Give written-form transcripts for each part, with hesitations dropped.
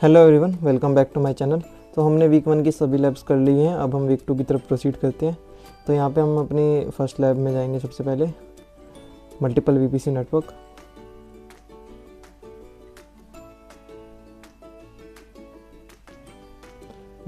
Hello everyone, welcome back to my channel. तो हमने week 1 की सभी लैब्स कर ली हैं। अब हम वीक 2 की तरफ प्रोसीड करते हैं। तो यहाँ पे हम अपनी फर्स्ट लैब में जाएंगे। सबसे पहले मल्टीपल वीपीसी नेटवर्क।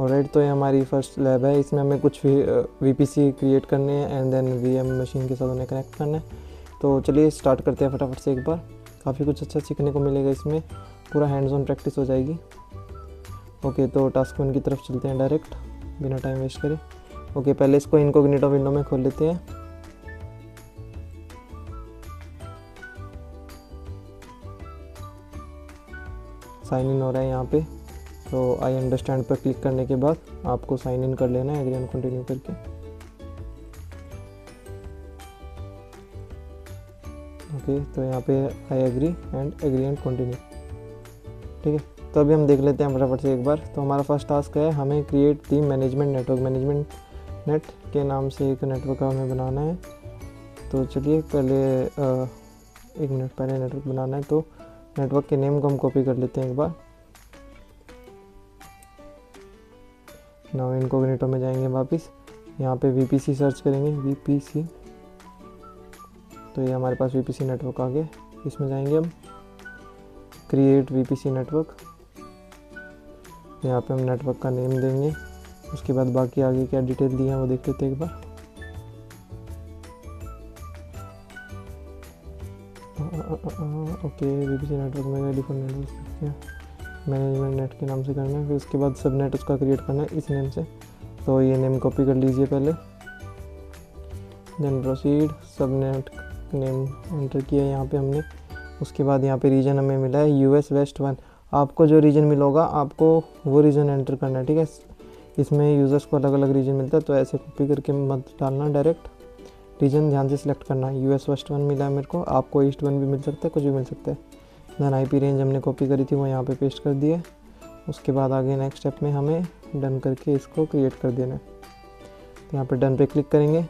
ऑलराइट, तो ये हमारी फर्स्ट लैब है। इसमें हमें कुछ वीपीसी क्रिएट करने हैं एंड देन वीएम मशीन के साथ उन्हें कनेक्ट करना है। तो चलिए स्टार्ट करते हैं फटाफट से एक बार। काफ़ी कुछ अच्छा सीखने को मिलेगा इसमें, पूरा हैंड्स ऑन प्रैक्टिस हो जाएगी। ओके, तो टास्क 1 की तरफ चलते हैं डायरेक्ट, बिना टाइम वेस्ट करे। ओके, पहले इसको इनकॉग्निटो विंडो में खोल लेते हैं। साइन इन हो रहा है यहाँ पे, तो आई अंडरस्टैंड पर क्लिक करने के बाद आपको साइन इन कर लेना है एग्री एंड कंटिन्यू करके। ओके, तो यहाँ पे आई एग्री एंड कंटिन्यू। ठीक है, तो अभी हम देख लेते हैं फटाफट से एक बार। तो हमारा फर्स्ट टास्क है, हमें create the management network. Management net के नाम से एक नेटवर्क हमें बनाना है। तो चलिए पहले 1 मिनट पहले नेटवर्क बनाना है, तो नेटवर्क के नेम को हम कॉपी कर लेते हैं एक बार। नाउ इनकॉग्निटो में जाएंगे वापस, यहाँ पे वीपीसी सर्च करेंगे, वीपीसी। तो ये हमारे पास वीपीसी नेटवर्क आ गया। इसमें जाएंगे हम क्रिएट वीपीसी नेटवर्क। यहाँ पे हम नेटवर्क का नेम देंगे। उसके बाद बाकी आगे क्या डिटेल दी है वो देख लेते हैं एक बार। ओके, वीपीसी नेटवर्क में डिफॉल्ट नेटवर्क मैनेजमेंट नेट के नाम से करना है। फिर उसके बाद सब नेट उसका क्रिएट करना है इस नेम से। तो ये नेम कॉपी कर लीजिए पहले, देन प्रोसीड। सब नेट नेम एंटर किया यहाँ पे हमने। उसके बाद यहाँ पे रीजन हमें मिला है यूएस वेस्ट 1। आपको जो रीजन मिला होगा आपको वो रीजन एंटर करना है। ठीक है, इसमें यूज़र्स को अलग अलग रीजन मिलता है, तो ऐसे कॉपी करके मत डालना, डायरेक्ट रीजन ध्यान से सिलेक्ट करना है। यूएस वेस्ट 1 मिला है मेरे को, आपको ईस्ट 1 भी मिल सकता है, कुछ भी मिल सकता है। देन आईपी रेंज हमने कॉपी करी थी वो यहाँ पे पेस्ट कर दिए। उसके बाद आगे नेक्स्ट स्टेप में हमें डन करके इसको क्रिएट कर देना है। तो यहाँ पे डन पे क्लिक करेंगे।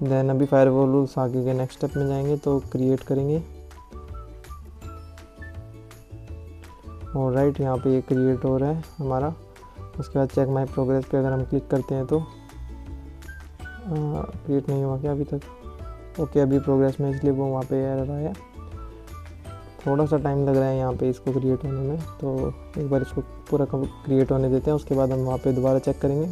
देन अभी फायरवॉल रूल्स आगे के नेक्स्ट स्टेप में जाएंगे, तो क्रिएट करेंगे। और राइट, यहाँ पे ये क्रिएट हो रहा है हमारा। उसके बाद चेक माई प्रोग्रेस पे अगर हम क्लिक करते हैं तो क्रिएट नहीं हुआ क्या अभी तक। ओके, अभी प्रोग्रेस में, इसलिए वो वहाँ पे एरर आया। थोड़ा सा टाइम लग रहा है यहाँ पे इसको क्रिएट होने में, तो एक बार इसको पूरा क्रिएट होने देते हैं। उसके बाद हम वहाँ पे दोबारा चेक करेंगे।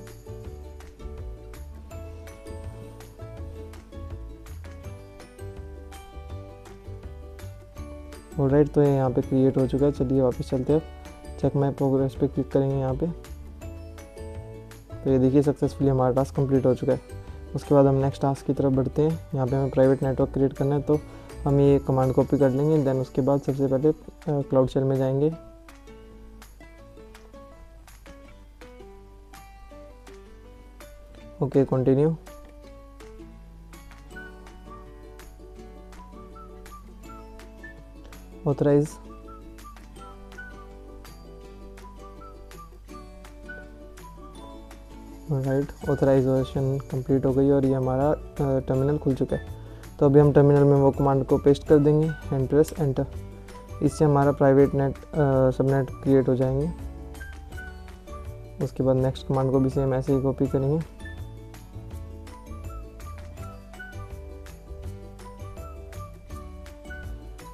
ऑलराइट, तो ये यहाँ पे क्रिएट हो चुका है। चलिए वापस चलते हैं, चेक माई प्रोग्रेस पे क्लिक करेंगे यहाँ पे। तो ये देखिए सक्सेसफुली हमारा टास्क कंप्लीट हो चुका है। उसके बाद हम नेक्स्ट टास्क की तरफ बढ़ते हैं। यहाँ पे हमें प्राइवेट नेटवर्क क्रिएट करना है, तो हम ये कमांड कॉपी कर लेंगे। देन उसके बाद सबसे पहले क्लाउड शेल में जाएंगे। Okay, continue. Authorise. Right, authorisation complete हो गई और ये हमारा टर्मिनल खुल चुका है। तो अभी हम टर्मिनल में वो कमांड को पेस्ट कर देंगे एंड प्रेस एंटर। इससे हमारा प्राइवेट नेट सबनेट क्रिएट हो जाएंगे। उसके बाद नेक्स्ट कमांड को भी सेम ऐसे ही कॉपी करेंगे।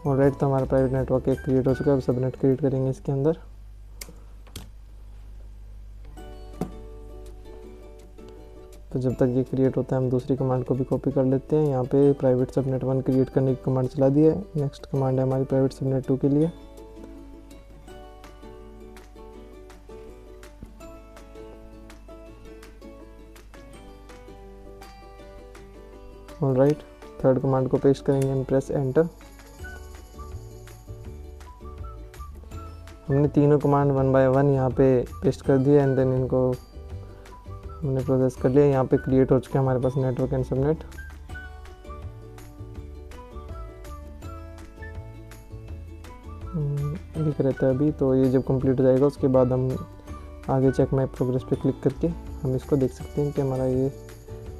ऑलराइट, तो हमारा प्राइवेट नेटवर्क एक क्रिएट हो चुका है। अब सबनेट क्रिएट करेंगे इसके अंदर। तो जब तक ये क्रिएट होता है हम दूसरी कमांड को भी कॉपी कर लेते हैं। यहाँ पे प्राइवेट सबनेट 1 क्रिएट करने की कमांड चला दी है। नेक्स्ट कमांड है हमारी प्राइवेट सबनेट 2 के लिए। ऑलराइट, थर्ड कमांड को पेस्ट करेंगे एंड प्रेस एंटर। हमने तीनों कमांड 1 बाय 1 यहाँ पे पेस्ट कर दिए एंड देन इनको हमने प्रोसेस कर लिया। यहाँ पे क्रिएट हो चुके हैं हमारे पास नेटवर्क एंड सबनेट। लिख रहता है अभी, तो ये जब कंप्लीट हो जाएगा उसके बाद हम आगे चेक माई प्रोग्रेस पे क्लिक करके हम इसको देख सकते हैं कि हमारा ये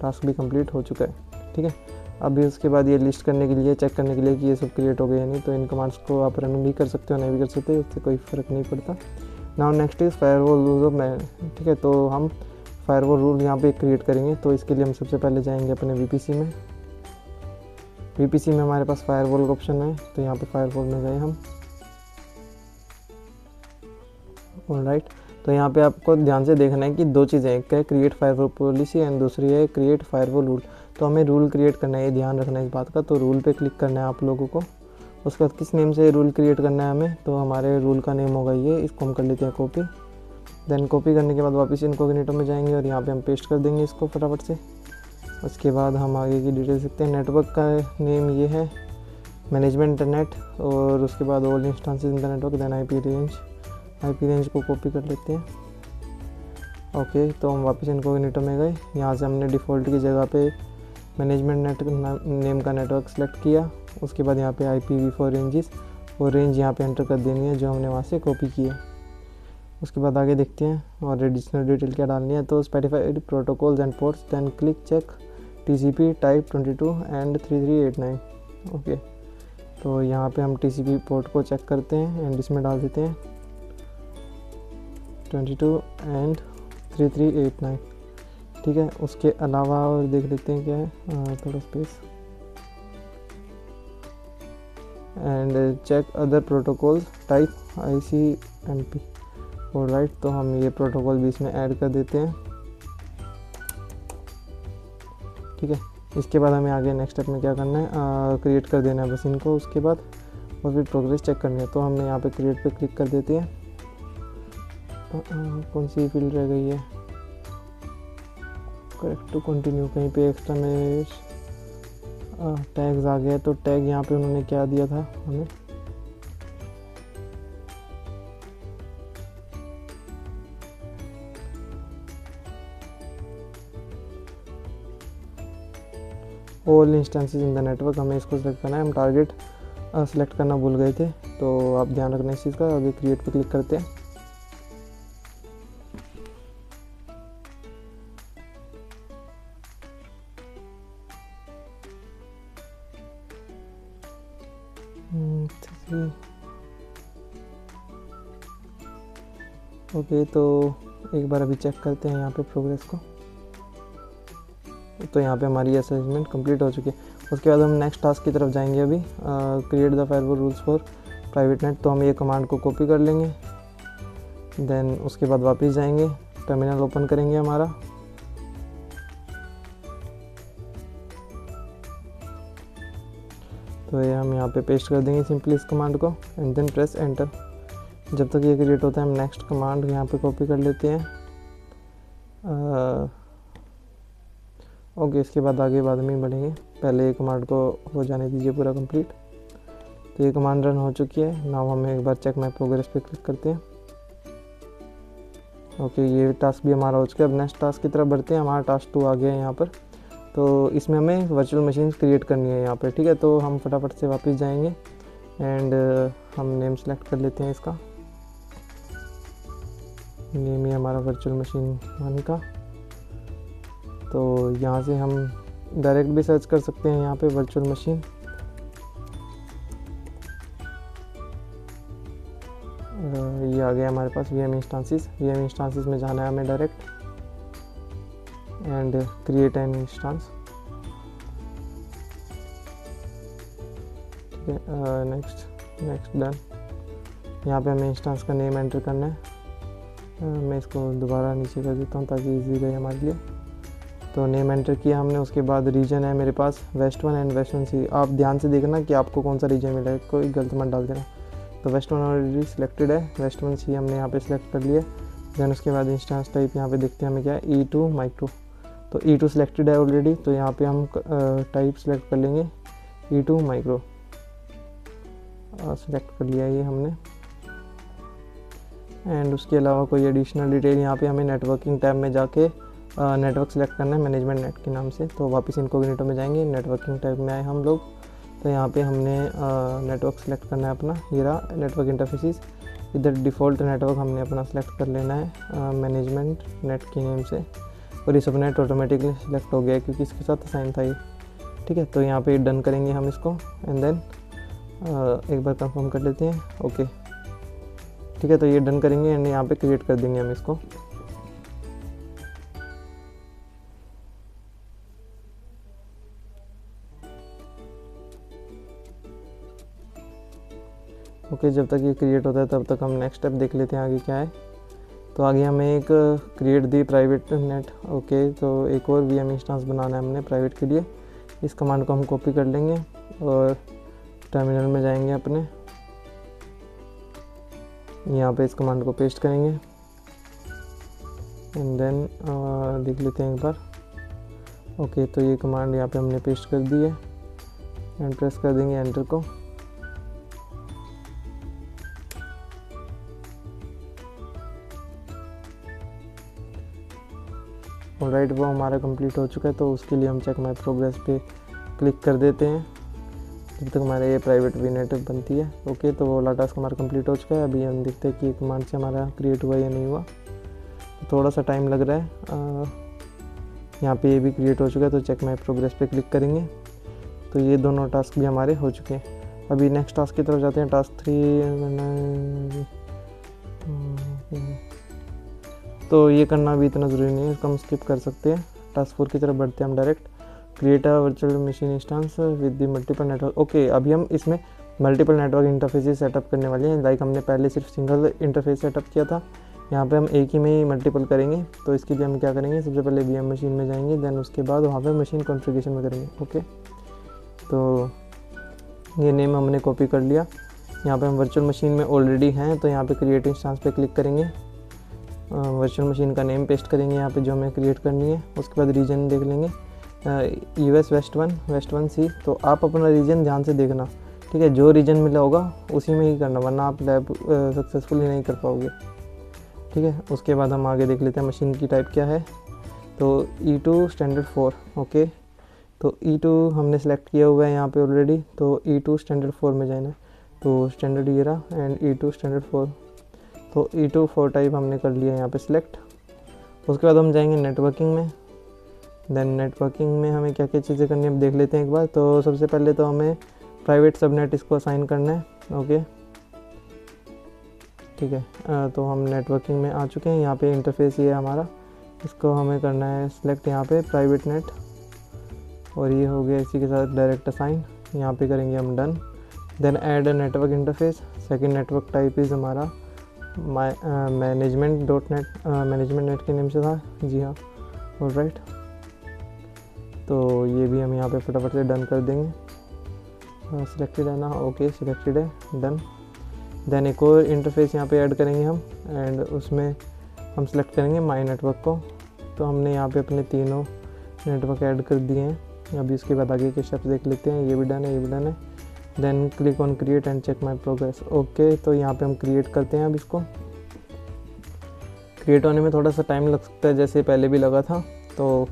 टास्क भी कंप्लीट हो चुका है। ठीक है, अभी उसके बाद ये लिस्ट करने के लिए, चेक करने के लिए कि ये सब क्रिएट हो गए या नहीं, तो इन कमांड्स को आप रन भी कर सकते हो, नहीं भी कर सकते, उससे कोई फ़र्क नहीं पड़ता। Now next is firewall rule. ठीक है, तो हम फायरवॉल रूल यहाँ पे क्रिएट करेंगे। तो इसके लिए हम सबसे पहले जाएंगे अपने वीपीसी में। वीपीसी में हमारे पास फायरवॉल का ऑप्शन है, तो यहाँ पे फायरवॉल में गए हम। ऑलराइट, तो यहाँ पे आपको ध्यान से देखना है कि दो चीज़ें, एक है क्रिएट फायरवॉल पॉलिसी एंड दूसरी है क्रिएट फायरवॉल रूल। तो हमें रूल क्रिएट करना है, ये ध्यान रखना है इस बात का। तो रूल पे क्लिक करना है आप लोगों को। उसके बाद किस नेम से रूल क्रिएट करना है हमें, तो हमारे रूल का नेम होगा ये। इसको हम कर लेते हैं कॉपी। देन कॉपी करने के बाद वापस इनकॉग्निटो में जाएंगे और यहाँ पे हम पेस्ट कर देंगे इसको फटाफट से। उसके बाद हम आगे की डिटेल सकते हैं। नेटवर्क का नेम ये है मैनेजमेंट इंटरनेट, और उसके बाद all instances in the network. Then IP range को कॉपी कर लेते हैं। ओके, तो हम वापस इनकॉग्निटो में गए। यहाँ से हमने डिफ़ॉल्ट की जगह पे मैनेजमेंट नेट नेम का नेटवर्क सेलेक्ट किया। उसके बाद यहाँ पे IPv4 रेंजेस और रेंज यहाँ पे एंटर कर देनी है जो हमने वहाँ से कॉपी की है। उसके बाद आगे देखते हैं और एडिशनल डिटेल क्या डालनी है। तो specified protocols and ports, then click check TCP type 22 and 3389। Okay, तो यहाँ पे हम TCP पोर्ट को चेक करते हैं एंड इसमें डाल देते हैं 22 एंड 3389। ठीक है, उसके अलावा और देख लेते हैं क्या है, थोड़ा space and check other protocols type ICMP। Alright, तो हम ये प्रोटोकॉल भी इसमें ऐड कर देते हैं। ठीक है, इसके बाद हमें आगे नेक्स्ट स्टेप में क्या करना है, क्रिएट कर देना है बस इनको। उसके बाद और फिर प्रोग्रेस चेक करनी है। तो हमने यहाँ पे क्रिएट पे क्लिक कर देते हैं। कौन सी फील्ड रह गई है, करेक्ट टू कंटिन्यू, कहीं पे एक्स्ट्रा में टैग्स आ गया। तो टैग यहाँ पे उन्होंने क्या दिया था हमें, all instances in the network, हमें इसको सेलेक्ट करना है। हम टारगेट सेलेक्ट करना भूल गए थे, तो आप ध्यान रखना इस चीज़ का। अभी क्रिएट पे क्लिक करते हैं। ओके, तो एक बार अभी चेक करते हैं यहाँ पे प्रोग्रेस को। तो यहाँ पे हमारी असेसमेंट कंप्लीट हो चुकी है। उसके बाद हम नेक्स्ट टास्क की तरफ जाएंगे। अभी create the firewall rules for private net. तो हम ये कमांड को कॉपी कर लेंगे। देन उसके बाद वापस जाएंगे, टर्मिनल ओपन करेंगे हमारा। तो ये हम यहाँ पे पेस्ट कर देंगे सिंपली इस कमांड को एंड देन प्रेस एंटर। जब तक ये क्रिएट होता है हम नेक्स्ट कमांड यहाँ पे कॉपी कर लेते हैं। ओके, इसके बाद आगे बाद में ही बढ़ेंगे, पहले ये कमांड को हो जाने दीजिए पूरा कंप्लीट। तो ये कमांड रन हो चुकी है। नाउ हम एक बार चेक माय प्रोग्रेस पे क्लिक करते हैं। ओके, ये टास्क भी हमारा हो चुका है। अब नेक्स्ट टास्क की तरफ बढ़ते हैं। हमारा टास्क 2 आ गया है यहाँ पर। तो इसमें हमें वर्चुअल मशीन क्रिएट करनी है यहाँ पर। ठीक है, तो हम फटाफट से वापस जाएंगे एंड हम नेम सेलेक्ट कर लेते हैं। इसका नेम है हमारा वर्चुअल मशीन 1 का। तो यहाँ से हम डायरेक्ट भी सर्च कर सकते हैं यहाँ पे वर्चुअल मशीन। ये आ गया हमारे पास VM इंस्टांसेस में जाना है हमें direct and create an instance. ठीक है, नेक्स्ट डन। यहाँ पे हमें इंस्टांस का नेम एंटर करना है। मैं इसको दोबारा नीचे कर देता हूँ ताकि इजी रहे हमारे लिए। तो नेम एंटर किया हमने। उसके बाद रीजन है मेरे पास वेस्ट 1 एंड वेस्ट 1C। आप ध्यान से देखना कि आपको कौन सा रीजन मिला है, कोई गलत मत डाल देना। तो वेस्ट 1 ऑलरेडी सिलेक्टेड है, वेस्ट 1C हमने यहाँ पे सिलेक्ट कर लिया। देन उसके बाद इंस्टांस टाइप यहाँ पे देखते हैं हमें क्या है, E2 माइक्रो। तो E2 सिलेक्टेड है ऑलरेडी, तो यहाँ पे हम टाइप सेलेक्ट कर लेंगे E2 माइक्रो। सेलेक्ट कर लिया ये हमने। एंड उसके अलावा कोई एडिशनल डिटेल यहाँ पे हमें नेटवर्किंग टैब में जाके नेटवर्क सेलेक्ट करना है मैनेजमेंट नेट के नाम से। तो वापस इनकॉग्निटो में जाएंगे, नेटवर्किंग टैब में आए हम लोग। तो यहाँ पे हमने नेटवर्क सेलेक्ट करना है अपना, ये रहा नेटवर्क इंटरफेसेस। इधर डिफ़ॉल्ट नेटवर्क हमने अपना सेलेक्ट कर लेना है मैनेजमेंट नेट के नेम से। और ये सबनेट ऑटोमेटिकली सेलेक्ट हो गया है क्योंकि इसके साथ साइन था ये। ठीक है, तो यहाँ पे डन करेंगे हम इसको एंड देन एक बार कंफर्म कर लेते हैं। ओके, ठीक है। तो ये डन करेंगे एंड यहाँ पे क्रिएट कर देंगे हम इसको। ओके, जब तक ये क्रिएट होता है तब तक हम नेक्स्ट स्टेप देख लेते हैं आगे क्या है। तो आगे हमें एक create the private net. Okay, तो एक और VM इंस्टेंस बनाना है हमने प्राइवेट के लिए। इस कमांड को हम कॉपी कर लेंगे और टर्मिनल में जाएंगे अपने, यहाँ पे इस कमांड को पेस्ट करेंगे एंड देन देख लेते हैं एक बार। ओके, तो ये कमांड यहाँ पे हमने पेस्ट कर दी है एंड प्रेस कर देंगे एंटर को। ऑलराइट, वो हमारा कंप्लीट हो चुका है। तो उसके लिए हम चेक माय प्रोग्रेस पे क्लिक कर देते हैं जब तक हमारे ये प्राइवेट VNet बनती है। ओके, तो वो वाला टास्क हमारा कंप्लीट हो चुका है। अभी हम देखते हैं कि कमांड से हमारा क्रिएट हुआ या नहीं हुआ। तो थोड़ा सा टाइम लग रहा है। यहाँ पे ये भी क्रिएट हो चुका है। तो चेक माय प्रोग्रेस पे क्लिक करेंगे तो ये दोनों टास्क भी हमारे हो चुके हैं। अभी नेक्स्ट टास्क की तरफ जाते हैं। टास्क 3 तो ये करना भी इतना ज़रूरी नहीं है, इसको हम स्किप कर सकते हैं। टास्क 4 की तरफ बढ़ते हैं हम direct. Create a virtual machine instance with the multiple network. Okay, अभी हम इसमें मल्टीपल नेटवर्क इंटरफेसेस सेटअप करने वाले हैं। लाइक हमने पहले सिर्फ सिंगल इंटरफेस सेटअप किया था, यहाँ पे हम एक ही में ही मल्टीपल करेंगे। तो इसके लिए हम क्या करेंगे, सबसे पहले VM मशीन में जाएंगे, देन उसके बाद वहाँ पे मशीन कॉन्फ़िगरेशन में करेंगे। ओके, तो ये नेम हमने कॉपी कर लिया। यहाँ पे हम वर्चुअल मशीन में ऑलरेडी हैं, तो यहाँ पे क्रिएट इंस्टेंस पे क्लिक करेंगे, वर्चुअल मशीन का नेम पेस्ट करेंगे यहाँ पे जो हमें क्रिएट करनी है। उसके बाद रीजन देख लेंगे, US वेस्ट 1 C। तो आप अपना रीजन ध्यान से देखना, ठीक है। जो रीजन मिला होगा उसी में ही करना, वरना आप लैब सक्सेसफुली नहीं कर पाओगे, ठीक है। उसके बाद हम आगे देख लेते हैं मशीन की टाइप क्या है। तो E2 स्टैंडर्ड 4। ओके, तो E2 हमने सेलेक्ट किया हुआ है यहाँ पे ऑलरेडी। तो E2 स्टैंडर्ड 4 में जाना है। तो स्टैंडर्ड ये रहा एंड E2 स्टैंडर्ड 4। तो E2 4 टाइप हमने कर लिया यहाँ पे सिलेक्ट। उसके बाद हम जाएंगे नेटवर्किंग में। देन नेटवर्किंग में हमें क्या क्या चीज़ें करनी है अब देख लेते हैं एक बार। तो सबसे पहले तो हमें प्राइवेट सबनेट इसको असाइन करना है। ओके, ठीक है। तो हम नेटवर्किंग में आ चुके हैं। यहाँ पे इंटरफेस ये है हमारा, इसको हमें करना है सिलेक्ट यहाँ पे प्राइवेट नेट, और ये हो गया इसी के साथ डायरेक्ट असाइन। यहाँ पे करेंगे हम done. Then add a network interface. Second network type is हमारा मैनेजमेंट नेट के नेम से था, जी हाँ, ऑलराइट। तो ये भी हम यहाँ पे फटाफट से डन कर देंगे। सिलेक्टेड है ना, ओके सिलेक्टेड है, डन। देन एक और इंटरफेस यहाँ पे ऐड करेंगे हम एंड उसमें हम सेलेक्ट करेंगे माई नेटवर्क को। तो हमने यहाँ पे अपने तीनों नेटवर्क ऐड कर दिए हैं। अभी उसके बाद आगे के स्टेप्स देख लेते हैं। ये भी डन है, ये भी डन है। Then click on create and check my progress. Okay, तो यहाँ पे हम क्रिएट करते हैं अब इसको। क्रिएट होने में थोड़ा सा टाइम लग सकता है, जैसे पहले भी लगा था। तो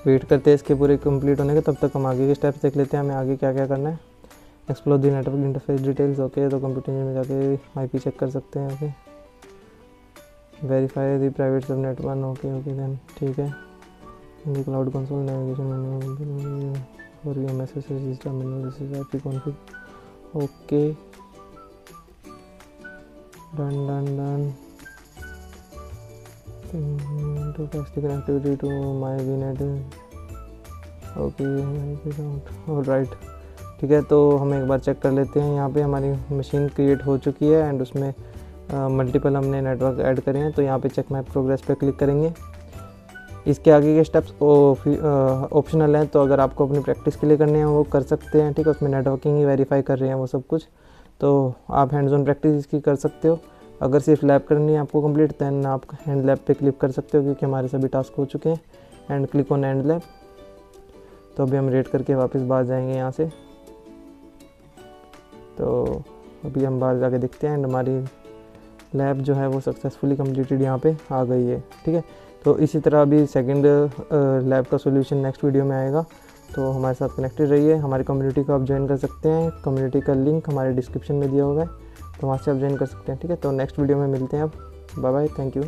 वेट करते हैं इसके पूरे कंप्लीट होने के, तब तक हम आगे के स्टेप्स देख लेते हैं हमें आगे क्या क्या करना है। Explore the network interface details. Okay, तो कंप्यूटर में जाके IP चेक कर सकते हैं। Okay, verify the private subnet 1। Okay then ठीक है। क्लाउड कंसोल नेविगेशन मेन्यू और ये message system menu, this is IP config. Okay, done. to test the connectivity to my VNet। Okay, alright, ठीक है। तो हम एक बार चेक कर लेते हैं। यहाँ पे हमारी मशीन क्रिएट हो चुकी है एंड उसमें मल्टीपल हमने नेटवर्क ऐड करे हैं। तो यहाँ पे चेक माई प्रोग्रेस पे क्लिक करेंगे। इसके आगे के स्टेप्स ऑप्शनल हैं, तो अगर आपको अपनी प्रैक्टिस के लिए करने हैं वो कर सकते हैं, ठीक है। उसमें नेटवर्किंग ही वेरीफाई कर रहे हैं वो सब कुछ, तो आप हैंड्स ऑन प्रैक्टिस इसकी कर सकते हो। अगर सिर्फ लैब करनी है आपको कंप्लीट, देन आप हैंड लैब पे क्लिक कर सकते हो, क्योंकि हमारे सभी टास्क हो चुके हैं। And click on hand lab. तो अभी हम रेट करके वापस बाहर जाएंगे यहाँ से। तो अभी हम बाहर जाके देखते हैं एंड हमारी लैब जो है वो सक्सेसफुली कंप्लीटेड यहाँ पे आ गई है, ठीक है। तो इसी तरह अभी सेकंड लैब का सॉल्यूशन नेक्स्ट वीडियो में आएगा। तो हमारे साथ कनेक्टेड रहिए। हमारी कम्युनिटी को आप ज्वाइन कर सकते हैं। कम्युनिटी का लिंक हमारे डिस्क्रिप्शन में दिया हुआ है, तो वहाँ से आप ज्वाइन कर सकते हैं, ठीक है। तो नेक्स्ट वीडियो में मिलते हैं अब। Bye bye, thank you.